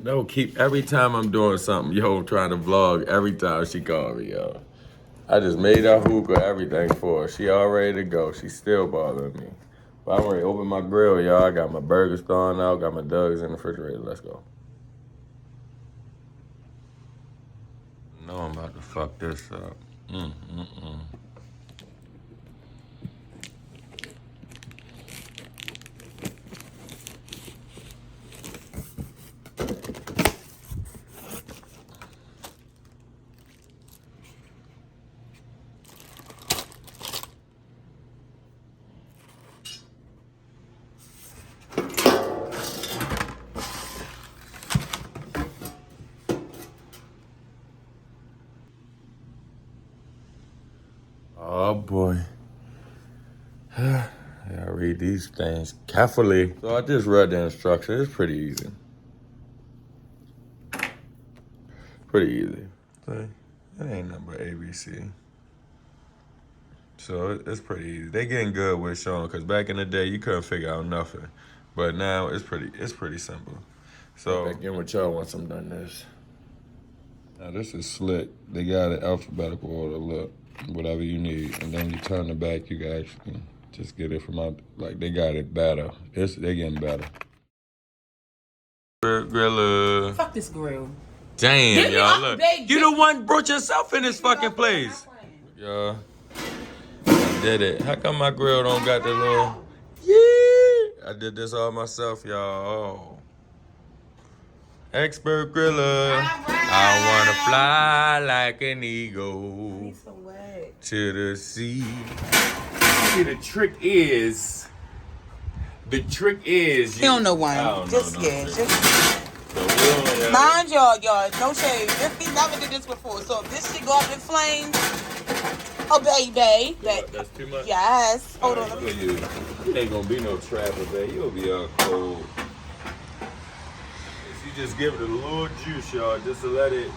No, keep every time I'm doing something, yo, trying to vlog every time she call me, yo. I just made her hookah, everything for her. She all ready to go. She still bothering me. But I'm ready to open my grill, y'all. I got my burgers thawing out, got my Dougs in the refrigerator. Let's go. No, I'm about to fuck this up. Oh boy. Yeah, I read these things carefully. So I just read the instructions. It's pretty easy. Pretty easy. It ain't nothing but ABC. So it's pretty easy. They getting good with showing because back in the day you couldn't figure out nothing, but now it's pretty simple. So back in with y'all once I'm done this. Now this is slick. They got it alphabetical order. Look, whatever you need, and then you turn the back. You guys can just get it from out. Like they got it better. They getting better. Griller. Fuck this grill. Damn, y'all. Look, you the one brought yourself in this fucking place. Yeah. I did it. How come my grill don't got the little... Yeah. I did this all myself, y'all. Expert griller. I wanna fly like an eagle to the sea. See, the trick is... You don't know why. Just mind y'all, no shade. If he never did this before, so if this shit go up in flames, oh baby, that's too much. Yes. Hold on. You ain't gonna be no trapper, babe. You'll be all cold. If you just give it a little juice, y'all, just to let it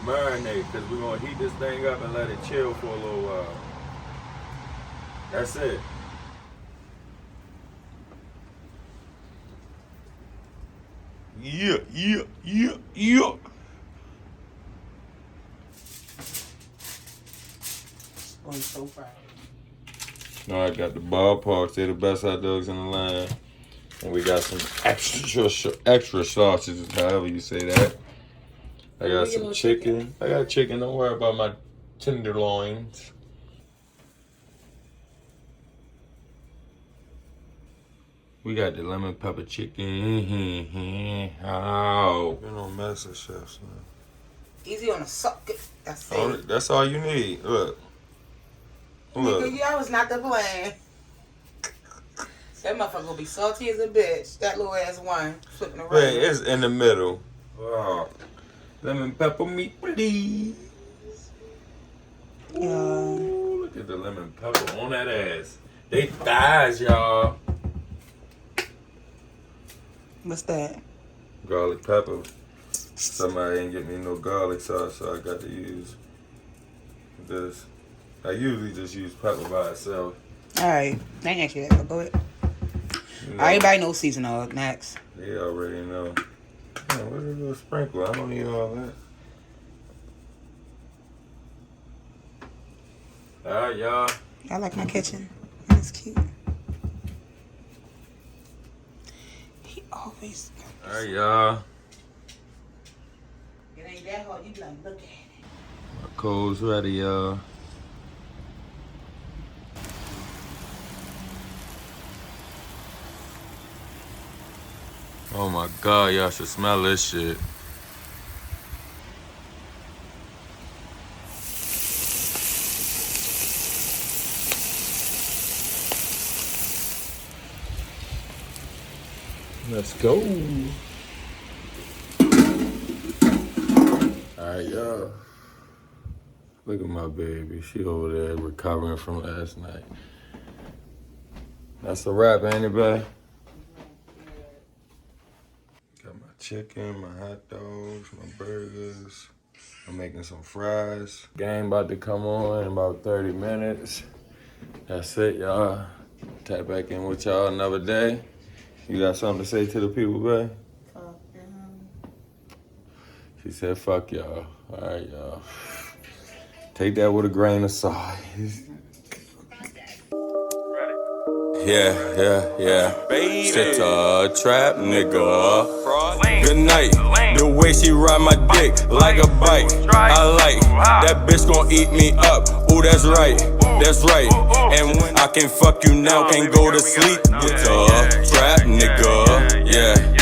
marinate, because we're gonna heat this thing up and let it chill for a little while. That's it. Yeah. Oh, he's so proud. Now I got the ballparks. They're the best hot dogs in the line. And we got some extra sausages, however you say that. I got some chicken. I got chicken. Don't worry about my tenderloins. We got the lemon pepper chicken. Oh. You know, master chefs, man. Easy on the suck. That's it. That's all you need. Look. Nigga, was not the plan. That motherfucker gonna be salty as a bitch. That little ass one flipping around. Wait, it's in the middle. Oh. Lemon pepper meat, please. Ooh, look at the lemon pepper on that ass. They thighs, y'all. What's that? Garlic pepper. Somebody ain't get me no garlic sauce, so I got to use this. I usually just use pepper by itself. Alright. I ain't actually that, but go ahead. Everybody knows seasonal. Next. They already know. Man, where's the little sprinkle? I don't need all that. Alright, y'all. I like my kitchen. It's cute. He always. Alright, y'all. It ain't that hard. You be like, look at it. My cold's ready, y'all. Oh my God, y'all should smell this shit. Let's go. Alright, y'all. Look at my baby. She over there recovering from last night. That's a wrap, ain't it, babe? Got my chicken, my hot dogs, my burgers. I'm making some fries. Game about to come on in about 30 minutes. That's it, y'all. Tap back in with y'all another day. You got something to say to the people, babe? She said, fuck y'all. All right, y'all. Take that with a grain of salt. Yeah. Shit, trap nigga. Good night. The way she ride my dick like a bike. I like that bitch gon' eat me up. Ooh, that's right. And when I can fuck you now, can't go to sleep. Trap nigga. Yeah.